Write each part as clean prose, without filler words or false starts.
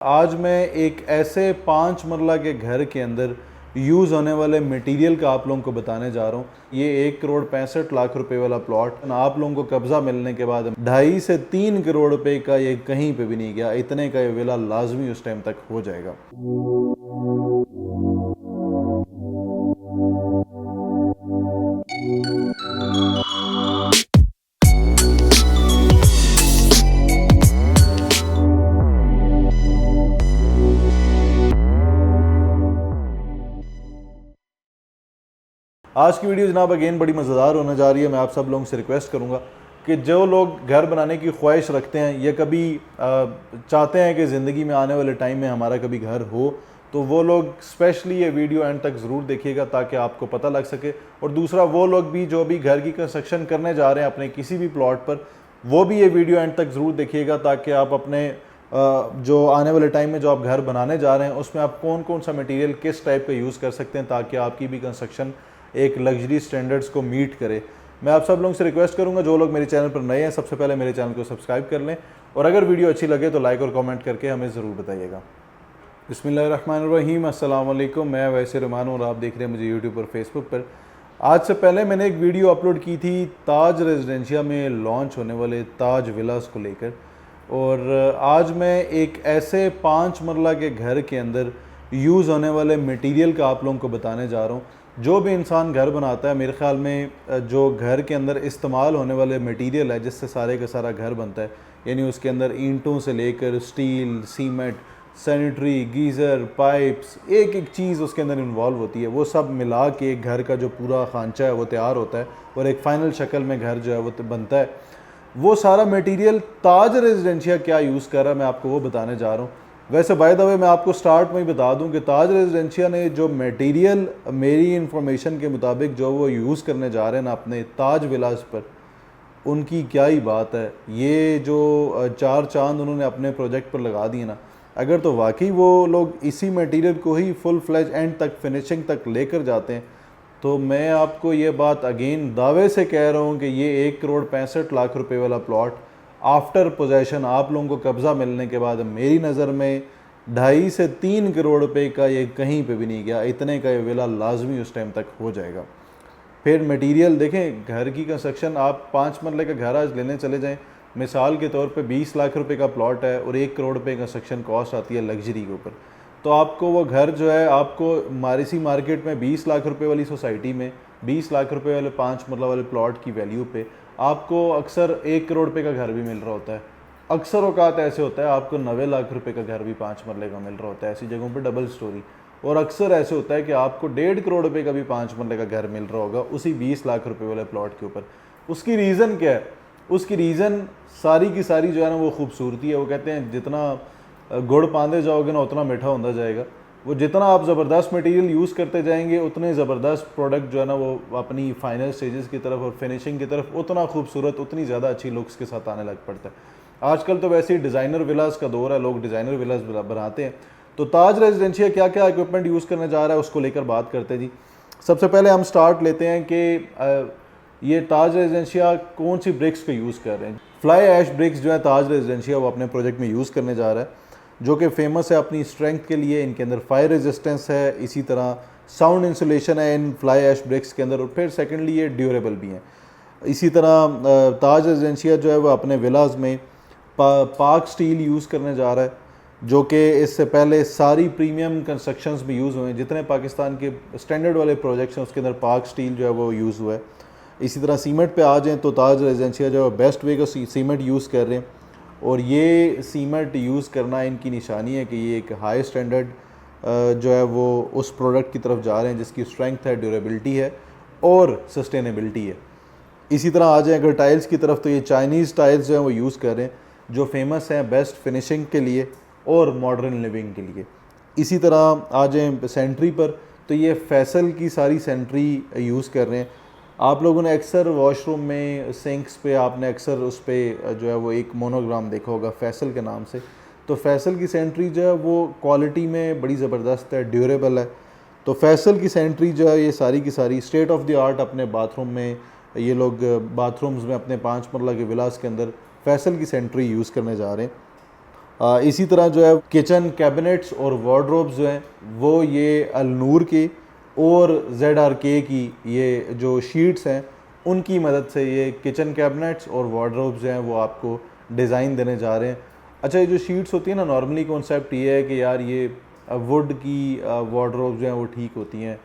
आज मैं एक ऐसे 5 मरला के घर के अंदर यूज़ होने वाले मटेरियल का आप लोगों को बताने जा रहा हूँ। ये 1,65,00,000 रुपए वाला प्लॉट आप लोगों को कब्ज़ा मिलने के बाद 2.5 से 3 करोड़ रुपए का ये कहीं पे भी नहीं गया। इतने का ये विला लाजमी उस टाइम तक हो जाएगा। आज की वीडियो जनाब अगेन बड़ी मज़ेदार होने जा रही है। मैं आप सब लोगों से रिक्वेस्ट करूंगा कि जो लोग घर बनाने की ख्वाहिश रखते हैं या कभी चाहते हैं कि ज़िंदगी में आने वाले टाइम में हमारा कभी घर हो, तो वो लोग स्पेशली ये वीडियो एंड तक ज़रूर देखिएगा ताकि आपको पता लग सके। और दूसरा, वो लोग भी जो भी घर की कंस्ट्रक्शन करने जा रहे हैं अपने किसी भी प्लॉट पर, वो भी ये वीडियो एंड तक ज़रूर देखिएगा ताकि आप अपने जो आने वाले टाइम में जो आप घर बनाने जा रहे हैं उसमें आप कौन कौन सा मटेरियल किस टाइप का यूज़ कर सकते हैं ताकि आपकी भी कंस्ट्रक्शन एक लग्जरी स्टैंडर्ड्स को मीट करे। मैं आप सब लोगों से रिक्वेस्ट करूंगा, जो लोग मेरे चैनल पर नए हैं सबसे पहले मेरे चैनल को सब्सक्राइब कर लें और अगर वीडियो अच्छी लगे तो लाइक और कमेंट करके हमें ज़रूर बताइएगा। बिस्मिल्लाहिर्रहमानिर्रहीम, अस्सलाम वालेकुम। मैं वैसे रहमान और आप देख रहे हैं मुझे यूट्यूब और फेसबुक पर। आज से पहले मैंने एक वीडियो अपलोड की थी ताज रेजिडेंशिया में लॉन्च होने वाले ताज विलास को लेकर, और आज मैं एक ऐसे 5 मरला के घर के अंदर यूज़ होने वाले मटेरियल का आप लोगों को बताने जा रहा हूँ। जो भी इंसान घर बनाता है, मेरे ख़्याल में जो घर के अंदर इस्तेमाल होने वाले मटेरियल है जिससे सारे का सारा घर बनता है, यानी उसके अंदर ईंटों से लेकर steel, cement, sanitary, geyser, pipes, एक एक चीज़ उसके अंदर इन्वॉल्व होती है। वो सब मिला के एक घर का जो पूरा खांचा है वो तैयार होता है और एक फ़ाइनल शक्ल में घर जो है वो बनता है। वो सारा मटेरियल ताज रेजिडेंशिया क्या यूज़ कर रहा है मैं आपको वो बताने जा रहा हूँ। वैसे बाय द वे मैं आपको स्टार्ट में ही बता दूं कि ताज रेजिडेंशिया ने जो मटेरियल मेरी इंफॉर्मेशन के मुताबिक जो वो यूज़ करने जा रहे हैं ना अपने ताज विलास पर, उनकी क्या ही बात है। ये जो 4 चांद उन्होंने अपने प्रोजेक्ट पर लगा दिए ना, अगर तो वाकई वो लोग इसी मटेरियल को ही फुल फ्लैज एंड तक फिनिशिंग तक लेकर जाते हैं, तो मैं आपको ये बात अगेन दावे से कह रहा हूँ कि ये 1,65,00,000 रुपए वाला प्लॉट आफ्टर पोजेशन आप लोगों को कब्ज़ा मिलने के बाद मेरी नज़र में 2.5 से 3 करोड़ रुपए का ये कहीं पे भी नहीं गया। इतने का ये विला लाजमी उस टाइम तक हो जाएगा। फिर मटेरियल देखें, घर की कंस्ट्रक्शन आप 5 मरले का घर आज लेने चले जाएं, मिसाल के तौर पे 20 लाख रुपए का प्लॉट है और 1 करोड़ रुपए कंस्ट्रक्शन कॉस्ट आती है लग्जरी के ऊपर, तो आपको वो घर जो है आपको मारिसी मार्केट में 20 लाख रुपए वाली सोसाइटी में 20 लाख रुपए वाले 5 मरला वाले प्लॉट की वैल्यू पे आपको अक्सर 1 करोड़ रुपए का घर भी मिल रहा होता है। अक्सर औकात ऐसे होता है आपको 90 लाख रुपए का घर भी 5 मरले का मिल रहा होता है ऐसी जगहों पे डबल स्टोरी, और अक्सर ऐसे होता है कि आपको 1.5 करोड़ रुपए का भी 5 मरले का घर मिल रहा होगा उसी 20 लाख रुपए वाले प्लॉट के ऊपर। उसकी रीज़न क्या है? उसकी रीज़न सारी की सारी जो है ना वो खूबसूरती है। वो कहते हैं जितना गुड़ पांदे जाओगे ना उतना मीठा होता जाएगा। वो जितना आप ज़बरदस्त मटेरियल यूज़ करते जाएंगे उतने ज़बरदस्त प्रोडक्ट जो है ना वो अपनी फाइनल स्टेजेस की तरफ और फिनिशिंग की तरफ उतना खूबसूरत, उतनी ज़्यादा अच्छी लुक्स के साथ आने लग पड़ता है। आजकल तो वैसे ही डिज़ाइनर विलास का दौर है, लोग डिज़ाइनर विलास बनाते हैं। तो ताज रेजिडेंशिया क्या क्या इक्विपमेंट यूज़ करने जा रहा है उसको लेकर बात करते हैं जी। सबसे पहले हम स्टार्ट लेते हैं कि ये ताज रेजिडेंशिया कौन सी ब्रिक्स का यूज़ कर रहे हैं। फ्लाई ऐश ब्रिक्स जो है ताज रेजिडेंशिया वो अपने प्रोजेक्ट में यूज़ करने जा रहा है, जो कि फेमस है अपनी स्ट्रेंथ के लिए। इनके अंदर फायर रेजिस्टेंस है, इसी तरह साउंड इंसुलेशन है इन फ्लाई ऐश ब्रिक्स के अंदर, और फिर सेकेंडली ये ड्यूरेबल भी हैं। इसी तरह ताज रेजिडेंशिया जो है वो अपने विलाज में पाक स्टील यूज़ करने जा रहा है, जो कि इससे पहले सारी प्रीमियम कंस्ट्रक्शंस में यूज़ हुए हैं। जितने पाकिस्तान के स्टैंडर्ड वाले प्रोजेक्ट्स हैं उसके अंदर पाक स्टील जो है वो यूज़ हुआ है। इसी तरह सीमेंट पे आ जाएँ तो ताज रेजिडेंशिया जो है बेस्ट वे का सीमेंट यूज़ कर रहे हैं, और ये सीमेंट यूज़ करना इनकी निशानी है कि ये एक हाई स्टैंडर्ड जो है वो उस प्रोडक्ट की तरफ जा रहे हैं जिसकी स्ट्रेंथ है, ड्यूरेबिलिटी है और सस्टेनेबिलिटी है। इसी तरह आ जाए अगर टाइल्स की तरफ, तो ये चाइनीज़ टाइल्स जो हैं वो यूज़ कर रहे हैं जो फेमस हैं बेस्ट फिनिशिंग के लिए और मॉडर्न लिविंग के लिए। इसी तरह आ जाए सेंट्री पर, तो ये फैसल की सारी सेंट्री यूज़ कर रहे हैं। आप लोगों ने अक्सर वॉशरूम में सिंक्स पे आपने अक्सर उस पर जो है वो एक मोनोग्राम देखा होगा फैसल के नाम से। तो फैसल की सेंट्री जो है वो क्वालिटी में बड़ी ज़बरदस्त है, ड्यूरेबल है। तो फैसल की सेंट्री जो है ये सारी की सारी स्टेट ऑफ द आर्ट अपने बाथरूम में, ये लोग बाथरूम्स में अपने 5 मरला के विलास के अंदर फैसल की सेंट्री यूज़ करने जा रहे हैं। इसी तरह जो है किचन कैबिनेट्स और वार्डरोब्स जो हैं वो ये अलनूर के और ZRK की ये जो शीट्स हैं उनकी मदद से ये किचन कैबिनेट्स और वार्डरोब्स जो हैं वो आपको डिज़ाइन देने जा रहे हैं। अच्छा, ये जो शीट्स होती हैं ना, नॉर्मली कॉन्सेप्ट ये है कि यार ये वुड की वार्डरोब्स जो हैं वो ठीक होती हैं,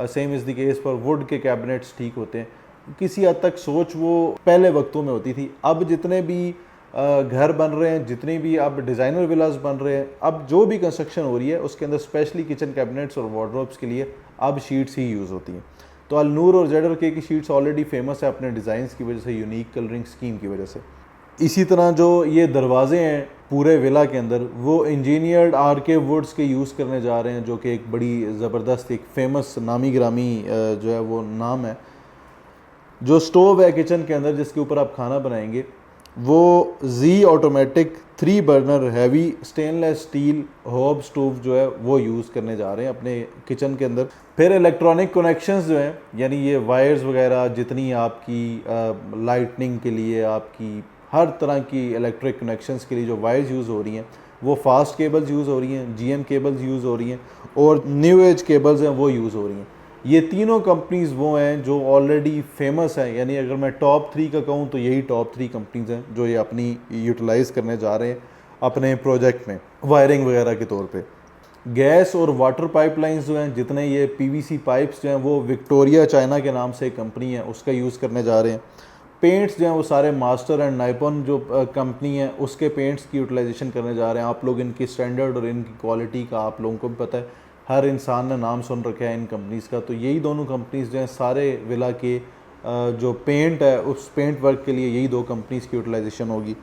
same is the case for would के कैबिनेट्स ठीक होते हैं। किसी हद तक सोच वो पहले वक्तों में होती थी। अब जितने भी घर बन रहे हैं, जितनी भी अब डिज़ाइनर विलास बन रहे हैं, अब जो भी कंस्ट्रक्शन हो रही है उसके अंदर स्पेशली किचन कैबिनेट्स और वार्डरोब्स के लिए अब शीट्स ही यूज़ होती हैं। तो अलनूर और ZRK की शीट्स ऑलरेडी फेमस है अपने डिज़ाइंस की वजह से, यूनिक कलरिंग स्कीम की वजह से। इसी तरह जो ये दरवाजे हैं पूरे विला के अंदर वो इंजीनियर्ड RK वुड्स के यूज़ करने जा रहे हैं, जो कि एक बड़ी ज़बरदस्त एक फेमस नामी ग्रामी जो है वो नाम है। जो स्टोव है किचन के अंदर जिसके ऊपर आप खाना बनाएंगे वो Z automatic 3 burner heavy stainless steel होब स्टोव जो है वो यूज़ करने जा रहे हैं अपने किचन के अंदर। फिर इलेक्ट्रॉनिक कनेक्शंस जो हैं, यानी ये वायर्स वगैरह जितनी आपकी लाइटनिंग के लिए, आपकी हर तरह की इलेक्ट्रिक कनेक्शंस के लिए जो वायर्स यूज़ हो रही हैं वो फास्ट केबल्स यूज़ हो रही हैं, GM केबल्स यूज़ हो रही हैं और न्यू एज केबल्स हैं वो यूज़ हो रही हैं। ये तीनों कंपनीज़ वो हैं जो ऑलरेडी फेमस हैं, यानी अगर मैं टॉप 3 का कहूँ तो यही टॉप 3 कंपनीज़ हैं जो ये अपनी यूटिलाइज़ करने जा रहे हैं अपने प्रोजेक्ट में वायरिंग वगैरह के तौर पे। गैस और वाटर पाइपलाइंस जो हैं, जितने ये PVC पाइप्स जो हैं वो विक्टोरिया चाइना के नाम से एक कंपनी है उसका यूज़ करने जा रहे हैं। पेंट्स जो हैं वो सारे मास्टर एंड नाइपॉन जो कंपनी है उसके पेंट्स की यूटिलाइजेशन करने जा रहे हैं। आप लोग इनकी स्टैंडर्ड और इनकी क्वालिटी का आप लोगों को भी पता है, हर इंसान ने नाम सुन रखा है इन कंपनीज़ का। तो यही दोनों कंपनीज़ जो हैं सारे विला के जो पेंट है उस पेंट वर्क के लिए यही दो कंपनीज़ की यूटिलाइजेशन होगी।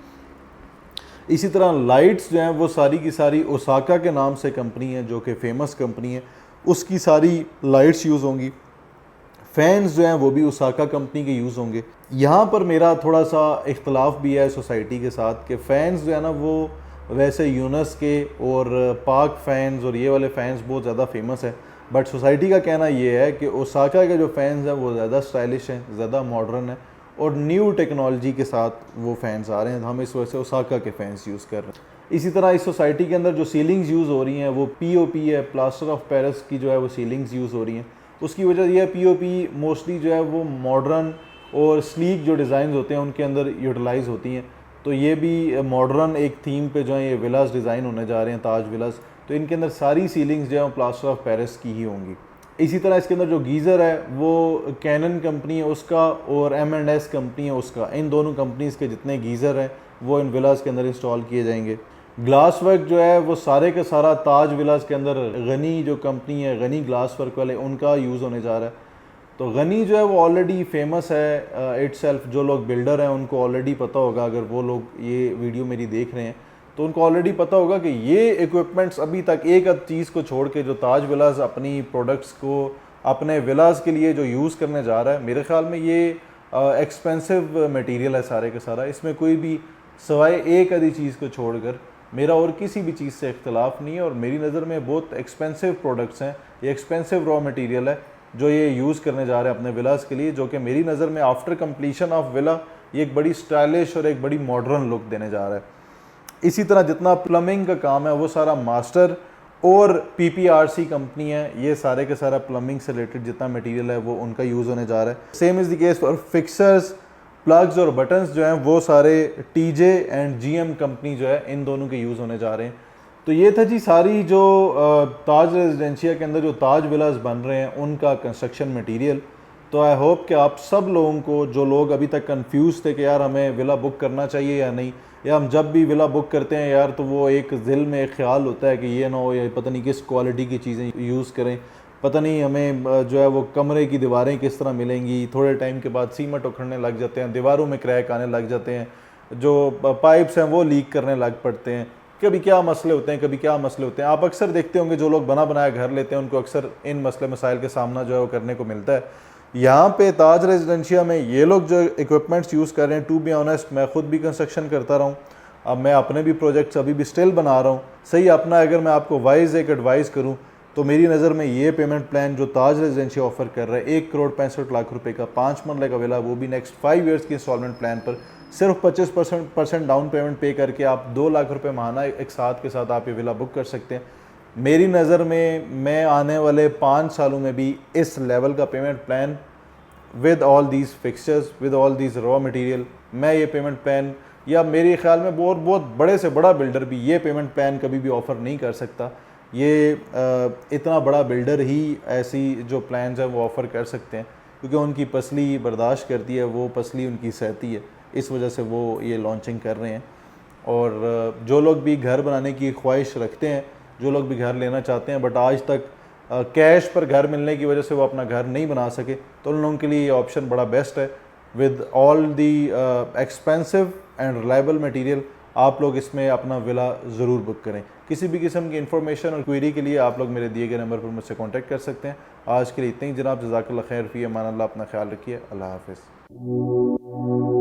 इसी तरह लाइट्स जो हैं वो सारी की सारी ओसाका के नाम से कंपनी है जो कि फ़ेमस कंपनी है, उसकी सारी लाइट्स यूज़ होंगी। फ़ैन्स जो हैं वो भी ओसाका कंपनी के यूज़ होंगे। यहाँ पर मेरा थोड़ा सा इख्तलाफ भी है सोसाइटी के साथ कि फ़ैन्स जो है ना वो वैसे यूनस के और पाक फ़ैन्स और ये वाले फ़ैन्स बहुत ज़्यादा फेमस है, बट सोसाइटी का कहना ये है कि ओसाका के जो फ़ैन्स हैं वो ज़्यादा स्टाइलिश हैं, ज़्यादा मॉडर्न है और न्यू टेक्नोलॉजी के साथ वो फ़ैन्स आ रहे हैं। तो हम इस वजह से ओसाका के फ़ैन्स यूज़ कर रहे हैं। इसी तरह इस सोसाइटी के अंदर जो सीलिंग्स यूज़ हो रही हैं वो POP है, प्लास्टर ऑफ पेरिस की जो है वो सीलिंग्स यूज़ हो रही हैं। उसकी वजह यह POP मोस्टली जो है वो मॉडर्न और स्लीक जो डिज़ाइन होते हैं उनके अंदर यूटिलाइज़ होती हैं। तो ये भी मॉडर्न एक थीम पे जो है ये विलास डिज़ाइन होने जा रहे हैं, ताज विलास। तो इनके अंदर सारी सीलिंग्स जो है प्लास्टर ऑफ पेरिस की ही होंगी। इसी तरह इसके अंदर जो गीज़र है वो कैनन कंपनी है उसका और M&S कंपनी है उसका। इन दोनों कंपनीज़ के जितने गीज़र हैं वो इन विलास के अंदर इंस्टॉल किए जाएंगे। ग्लास वर्क जो है वो सारे का सारा ताज विलास के अंदर गनी जो कंपनी है, गनी ग्लास वर्क वाले, उनका यूज़ होने जा रहा है। तो गनी जो है वो ऑलरेडी फेमस है इटसेल्फ। जो लोग बिल्डर हैं उनको ऑलरेडी पता होगा, अगर वो लोग ये वीडियो मेरी देख रहे हैं तो उनको ऑलरेडी पता होगा कि ये इक्विपमेंट्स अभी तक एक आध चीज़ को छोड़ के जो ताज विलास अपनी प्रोडक्ट्स को अपने विलास के लिए जो यूज़ करने जा रहा है, मेरे ख्याल में ये एक्सपेंसिव मटेरियल है सारे का सारा। इसमें कोई भी सवाए एक आधी चीज़ को छोड़कर मेरा और किसी भी चीज़ से इख्तलाफ नहीं है और मेरी नज़र में बहुत एक्सपेंसिव प्रोडक्ट्स हैं, ये एक्सपेंसिव रॉ मटेरियल है जो ये यूज़ करने जा रहे हैं अपने विलास के लिए, जो कि मेरी नज़र में आफ्टर कंप्लीशन ऑफ विला ये एक बड़ी स्टाइलिश और एक बड़ी मॉडर्न लुक देने जा रहा है। इसी तरह जितना प्लम्बिंग का काम है वो सारा मास्टर और PPRC कंपनी है, ये सारे के सारा प्लम्बिंग से रिलेटेड जितना मटेरियल है वो उनका यूज़ होने जा रहा है। Same is the case for fixers, plugs और बटन्स जो हैं वो सारे TJ एंड GM कंपनी जो है इन दोनों के यूज़ होने जा रहे हैं। तो ये था जी सारी जो ताज रेजिडेंशिया के अंदर जो ताज विलास बन रहे हैं उनका कंस्ट्रक्शन मटेरियल। तो आई होप कि आप सब लोगों को, जो लोग अभी तक कंफ्यूज थे कि यार हमें विला बुक करना चाहिए या नहीं, या हम जब भी विला बुक करते हैं यार तो वो एक दिल में एक ख्याल होता है कि ये ना हो या पता नहीं किस क्वालिटी की चीज़ें यूज़ करें, पता नहीं हमें जो है वो कमरे की दीवारें किस तरह मिलेंगी, थोड़े टाइम के बाद सीमेंट उखड़ने लग जाते हैं, दीवारों में क्रैक आने लग जाते हैं, जो पाइप्स हैं वो लीक करने लग पड़ते हैं, कभी क्या मसले होते हैं, कभी क्या मसले होते हैं। आप अक्सर देखते होंगे जो लोग बना बनाया घर लेते हैं उनको अक्सर इन मसले मसाइल के सामना जो है वो करने को मिलता है। यहाँ पे ताज रेजिडेंशिया में ये लोग जो इक्विपमेंट्स यूज़ कर रहे हैं, टू बी ऑनेस्ट मैं खुद भी कंस्ट्रक्शन करता रहा हूँ, अब मैं अपने भी प्रोजेक्ट्स अभी भी स्टिल बना रहा हूँ। सही अपना अगर मैं आपको वाइज एक एडवाइस करूँ तो मेरी नज़र में ये पेमेंट प्लान जो ताज रेजिडेंशिया ऑफर कर रहा है 1,65,00,000 रुपए का 5 मरले का विला, वो भी नेक्स्ट 5 ईयर्स की इंस्टॉलमेंट प्लान पर सिर्फ 25% डाउन पेमेंट पे करके आप 2 लाख रुपए माहाना एक साथ के साथ आप ये विला बुक कर सकते हैं। मेरी नज़र में मैं आने वाले 5 सालों में भी इस लेवल का payment plan with all these fixtures, with all these raw material, मैं ये पेमेंट प्लान, या मेरे ख्याल में बहुत बहुत बड़े से बड़ा बिल्डर भी ये पेमेंट प्लान कभी भी ऑफ़र नहीं कर सकता। ये इतना बड़ा बिल्डर ही ऐसी जो प्लान्स हैं वो ऑफ़र कर सकते हैं, क्योंकि उनकी पसली बर्दाश्त करती है, वो पसली उनकी सहती है, इस वजह से वो ये लॉन्चिंग कर रहे हैं। और जो लोग भी घर बनाने की ख्वाहिश रखते हैं, जो लोग भी घर लेना चाहते हैं बट आज तक कैश पर घर मिलने की वजह से वो अपना घर नहीं बना सके, तो उन लोगों के लिए ये ऑप्शन बड़ा बेस्ट है। With all the expensive and reliable material आप लोग इसमें अपना विला ज़रूर बुक करें। किसी भी किस्म की इन्फॉर्मेशन और क्वेरी के लिए आप लोग मेरे दिए गए नंबर पर मुझसे कॉन्टैक्ट कर सकते हैं। आज के लिए इतना ही जनाब, जज़ाकल्लाह खैर, फ़ी अमान अल्लाह, अपना ख्याल रखिए, अल्लाह हाफ़िज़।